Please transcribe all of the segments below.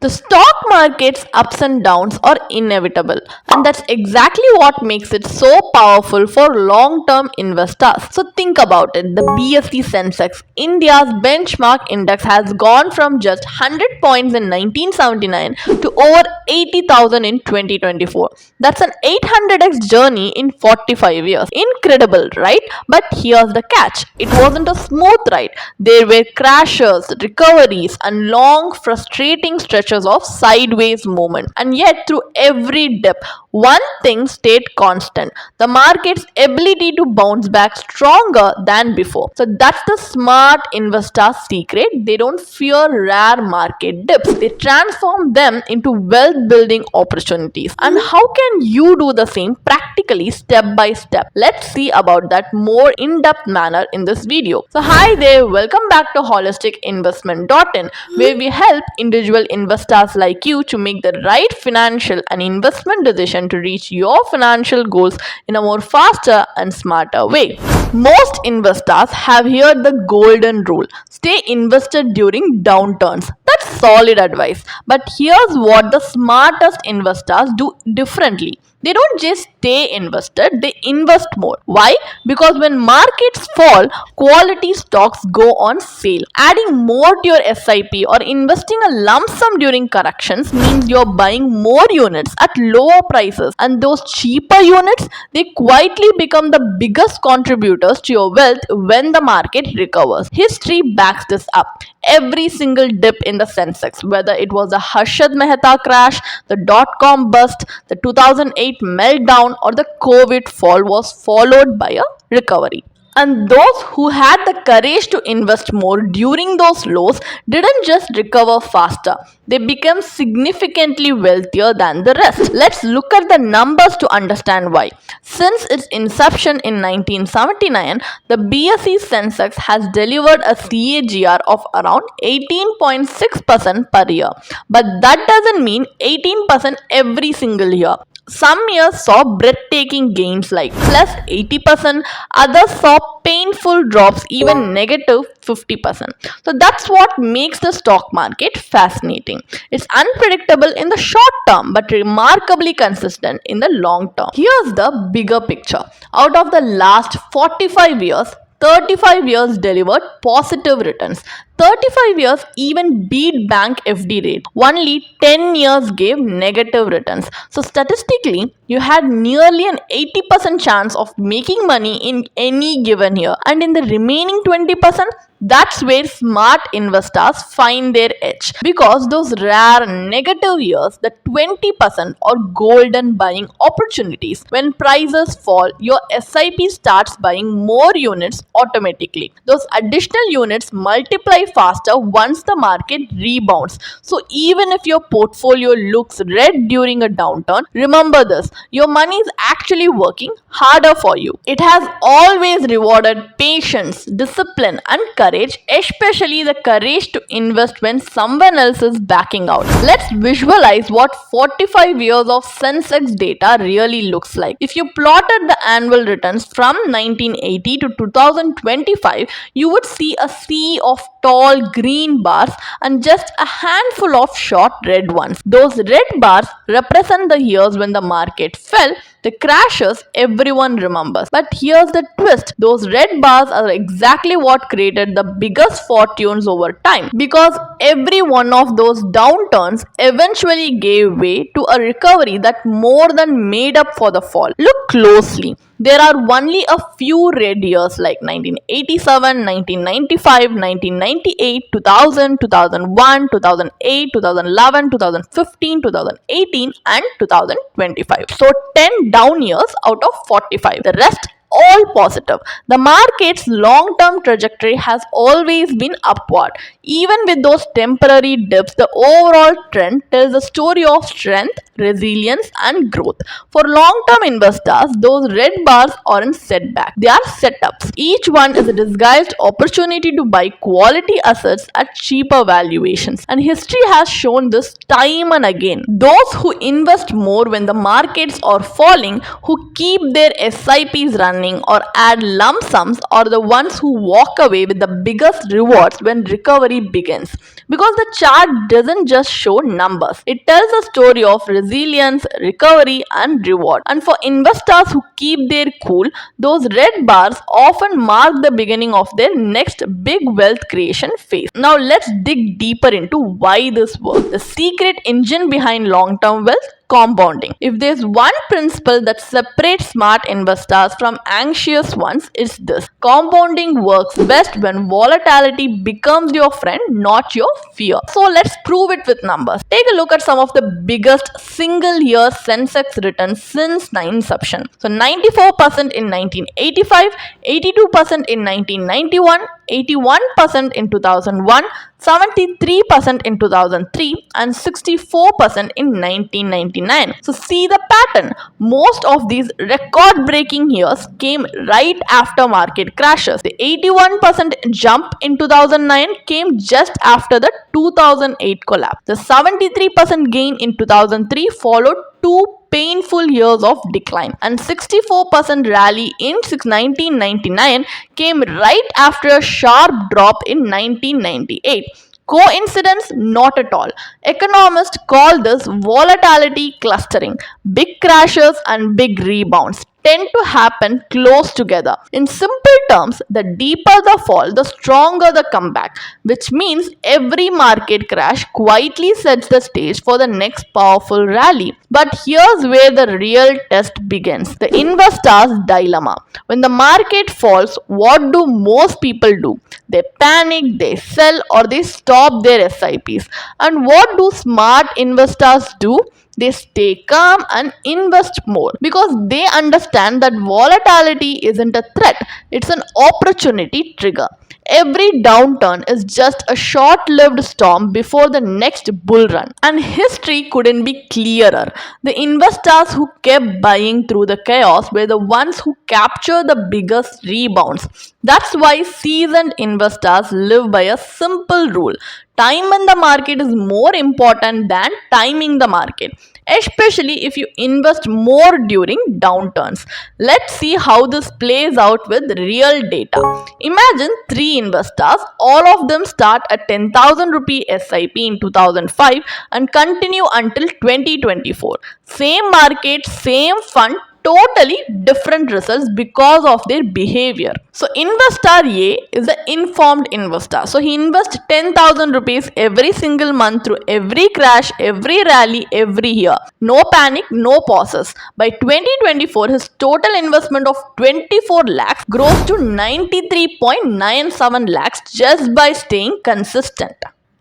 The stock market's ups and downs are inevitable, and that's exactly what makes it so powerful for long term investors. So, think about it, the BSE Sensex, India's benchmark index, has gone from just 100 points in 1979 to over 80,000 in 2024. That's an 800x journey in 45 years. Incredible, right? But here's the catch, it wasn't a smooth ride. There were crashes, recoveries, and long, frustrating stretches of sideways movement. And yet, through every dip, one thing stayed constant, the market's ability to bounce back stronger than before. So, that's the smart investor's secret. They don't fear rare market dips, they transform them into wealth building opportunities. And how can you do the same practically step by step? Let's see about that more in depth manner in this video. So, hi there, welcome back to holisticinvestment.in, where we help individual investors like you to make the right financial and investment decision to reach your financial goals in a more faster and smarter way. Most investors have heard the golden rule, stay invested during downturns. That's solid advice. But here's what the smartest investors do differently. They don't just stay invested, they invest more. Why? Because when markets fall, quality stocks go on sale. Adding more to your SIP or investing a lump sum during corrections means you're buying more units at lower prices, and those cheaper units, they quietly become the biggest contributors to your wealth when the market recovers. History backs this up. Every single dip in the Sensex, whether it was the Harshad Mehta crash, the dot-com bust, the 2008 meltdown, or the COVID fall, was followed by a recovery. And those who had the courage to invest more during those lows didn't just recover faster, they became significantly wealthier than the rest. Let's look at the numbers to understand why. Since its inception in 1979, the BSE Sensex has delivered a CAGR of around 18.6% per year. But that doesn't mean 18% every single year. Some years saw breathtaking gains like plus 80%, others saw painful drops, even negative 50%. So that's what makes the stock market fascinating. It's unpredictable in the short term but remarkably consistent in the long term. Here's the bigger picture. Out of the last 45 years, 35 years delivered positive returns. 35 years even beat bank FD rate. Only 10 years gave negative returns. So statistically, you had nearly an 80% chance of making money in any given year. And in the remaining 20%, that's where smart investors find their edge. Because those rare negative years, the 20%, are golden buying opportunities. When prices fall, your SIP starts buying more units automatically. Those additional units multiply faster once the market rebounds. So even if your portfolio looks red during a downturn, remember this, your money is actually working harder for you. It has always rewarded patience, discipline, and courage, especially the courage to invest when someone else is backing out. Let's visualize what 45 years of Sensex data really looks like. If you plotted the annual returns from 1980 to 2025, you would see a sea of tall green bars and just a handful of short red ones. Those red bars represent the years when the market fell, the crashes everyone remembers. But here's the twist, those red bars are exactly what created the biggest fortunes over time, because every one of those downturns eventually gave way to a recovery that more than made up for the fall. Look closely. There are only a few red years like 1987, 1995, 1998, 2000, 2001, 2008, 2011, 2015, 2018, and 2025. So 10 down years out of 45. The rest all positive. The market's long-term trajectory has always been upward. Even with those temporary dips, the overall trend tells a story of strength, resilience, and growth. For long-term investors, those red bars aren't setbacks, they are setups. Each one is a disguised opportunity to buy quality assets at cheaper valuations. And history has shown this time and again. Those who invest more when the markets are falling, who keep their SIPs running or add lump sums, are the ones who walk away with the biggest rewards when recovery begins. because the chart doesn't just show numbers. It tells a story of resilience, recovery, and reward. And for investors who keep their cool, those red bars often mark the beginning of their next big wealth creation phase. Now let's dig deeper into why this works. The secret engine behind long-term wealth: compounding. If there's one principle that separates smart investors from anxious ones, it's this: compounding works best when volatility becomes your friend, not your fear. So let's prove it with numbers. Take a look at some of the biggest single year Sensex returns since inception. So 94% in 1985, 82% in 1991, 81% in 2001, 73% in 2003, and 64% in 1999. So see the pattern. Most of these record-breaking years came right after market crashes. The 81% jump in 2009 came just after the 2008 collapse. The 73% gain in 2003 followed two painful years of decline, and 64% rally in 1999 came right after a sharp drop in 1998. Coincidence? Not at all. Economists call this volatility clustering. Big crashes and big rebounds tend to happen close together. In simple terms, the deeper the fall, the stronger the comeback, which means every market crash quietly sets the stage for the next powerful rally. But here's where the real test begins: the investor's dilemma. When the market falls, what do most people do? They panic, they sell, or they stop their SIPs. And what do smart investors do? They stay calm and invest more because they understand that volatility isn't a threat, it's an opportunity trigger. Every downturn is just a short lived storm before the next bull run. And history couldn't be clearer. The investors who kept buying through the chaos were the ones who captured the biggest rebounds. That's why seasoned investors live by a simple rule: time in the market is more important than timing the market, especially if you invest more during downturns. Let's see how this plays out with real data. Imagine three investors, all of them start a 10,000 rupee SIP in 2005 and continue until 2024. Same market, same fund, totally different results because of their behavior. So investor A is an informed investor. So he invests 10,000 rupees every single month through every crash, every rally, every year. No panic, no pauses. By 2024, his total investment of 24 lakhs grows to 93.97 lakhs just by staying consistent.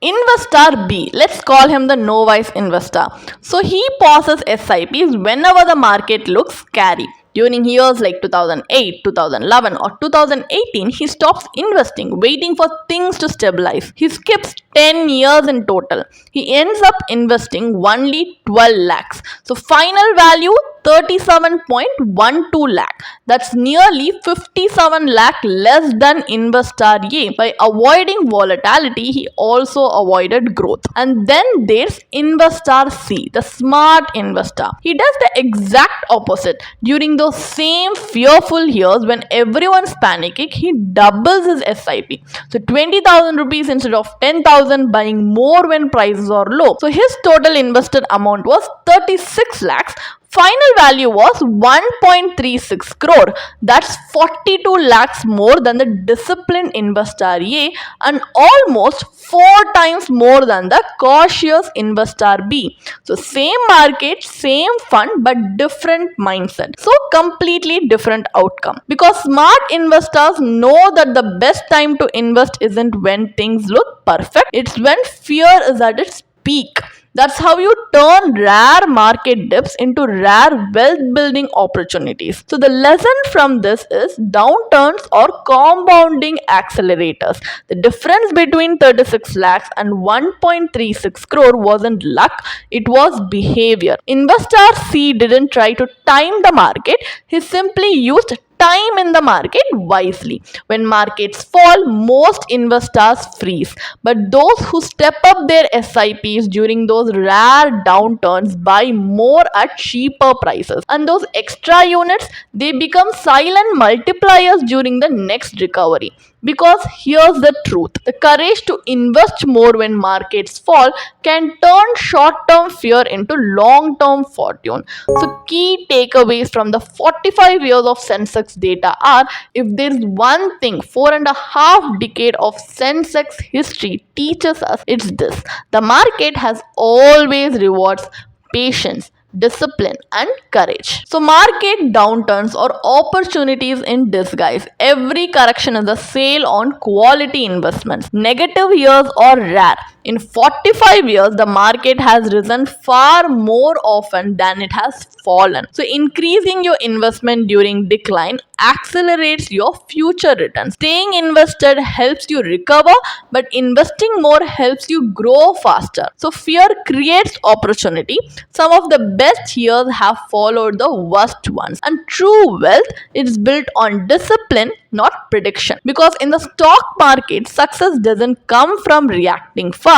Investor B, let's call him the novice investor. So he pauses SIPs whenever the market looks scary. During years like 2008, 2011 or 2018, he stops investing, waiting for things to stabilize. He skips 10 years in total. He ends up investing only 12 lakhs. So final value 37.12 lakh. That's nearly 57 lakh less than investor A. By avoiding volatility, he also avoided growth. And then there's investor C, the smart investor. He does the exact opposite. During those same fearful years when everyone's panicking, he doubles his SIP. So 20,000 rupees instead of 10,000, buying more when prices are low. So his total invested amount was 36 lakhs. Final value was 1.36 crore. That's 42 lakhs more than the disciplined investor A and almost 4 times more than the cautious investor B. So same market, same fund, but different mindset. So completely different outcome. Because smart investors know that the best time to invest isn't when things look perfect. It's when fear is at its peak. That's how you turn rare market dips into rare wealth building opportunities. So the lesson from this is downturns or compounding accelerators. The difference between 36 lakhs and 1.36 crore wasn't luck, it was behavior. Investor C didn't try to time the market, he simply used time in the market wisely. When markets fall, most investors freeze, but those who step up their SIPs during those rare downturns buy more at cheaper prices, and those extra units, they become silent multipliers during the next recovery. Because here's the truth, the courage to invest more when markets fall can turn short term fear into long term fortune. So, key takeaways from the 45 years of Sensex data are, if there's one thing 4.5 decade of Sensex history teaches us, it's this: the market has always rewards patience, discipline, and courage. So, market downturns or opportunities in disguise. Every correction is a sale on quality investments. Negative years are rare. In 45 years, the market has risen far more often than it has fallen. So, increasing your investment during decline accelerates your future returns. Staying invested helps you recover, but investing more helps you grow faster. So, fear creates opportunity. Some of the best years have followed the worst ones, and true wealth is built on discipline, not prediction. Because in the stock market, success doesn't come from reacting fast,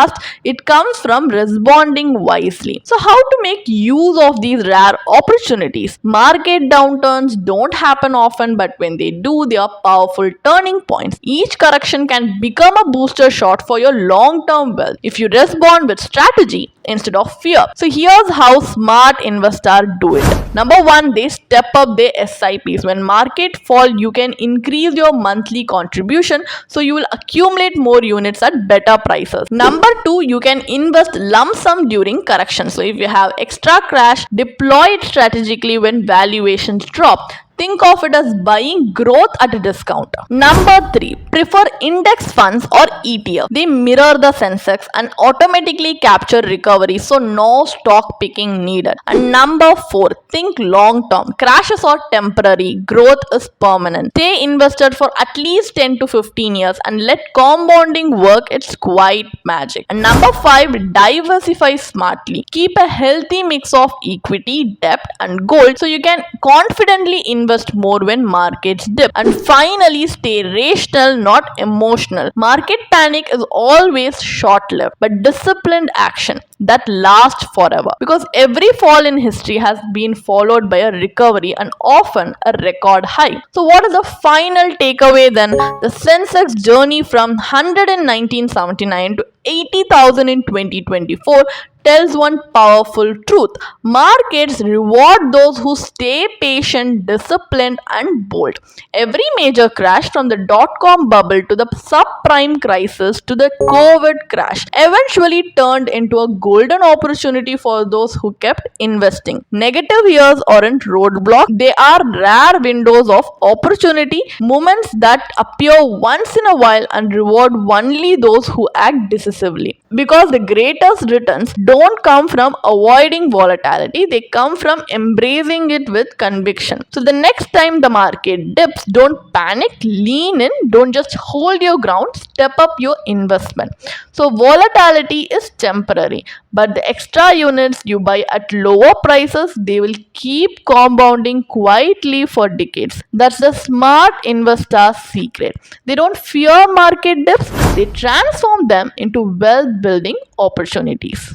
it comes from responding wisely. So, how to make use of these rare opportunities? Market downturns don't happen often, but when they do, they are powerful turning points. Each correction can become a booster shot for your long term wealth if you respond with strategy instead of fear. So, here's how smart investors do it. Number one, they step up their SIPs. When market fall, you can increase your monthly contribution, so you will accumulate more units at better prices. Number two, you can invest lump sum during correction. So if you have extra cash, deploy it strategically when valuations drop. Think of it as buying growth at a discount. Number three, prefer index funds or ETF. They mirror the Sensex and automatically capture recovery, so no stock picking needed. And number four, think long term. Crashes are temporary, growth is permanent. Stay invested for at least 10 to 15 years and let compounding work its quiet magic. And number five, diversify smartly. Keep a healthy mix of equity, debt, and gold so you can confidently invest more when markets dip. And finally, stay rational, not emotional. Market panic is always short lived, but disciplined action that lasts forever. Because every fall in history has been followed by a recovery and often a record high. So, what is the final takeaway then? The Sensex journey from 100 in 1979 to 80,000 in 2024 tells one powerful truth: markets reward those who stay patient, disciplined, and bold. Every major crash, from the dot-com bubble to the subprime crisis to the COVID crash, eventually turned into a golden opportunity for those who kept investing. Negative years aren't roadblocks, they are rare windows of opportunity, moments that appear once in a while and reward only those who act decisively. Because the greatest returns don't come from avoiding volatility, they come from embracing it with conviction. So, the next time the market dips, don't panic, lean in, don't just hold your ground, step up your investment. So, volatility is temporary, but the extra units you buy at lower prices, they will keep compounding quietly for decades. That's the smart investor's secret. They don't fear market dips, they transform them into wealth building opportunities.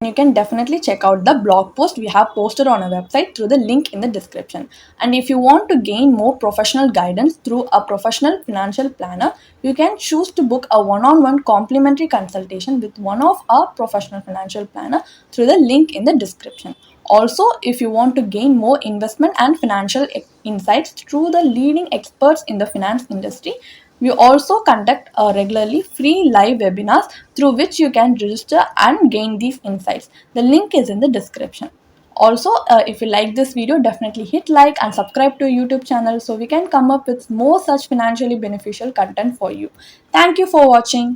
You can definitely check out the blog post we have posted on our website through the link in the description. And if you want to gain more professional guidance through a professional financial planner, you can choose to book a one-on-one complimentary consultation with one of our professional financial planner through the link in the description. Also, if you want to gain more investment and financial insights through the leading experts in the finance industry, we also conduct regularly free live webinars through which you can register and gain these insights. The link is in the description. Also, if you like this video, definitely hit like and subscribe to our YouTube channel so we can come up with more such financially beneficial content for you. Thank you for watching.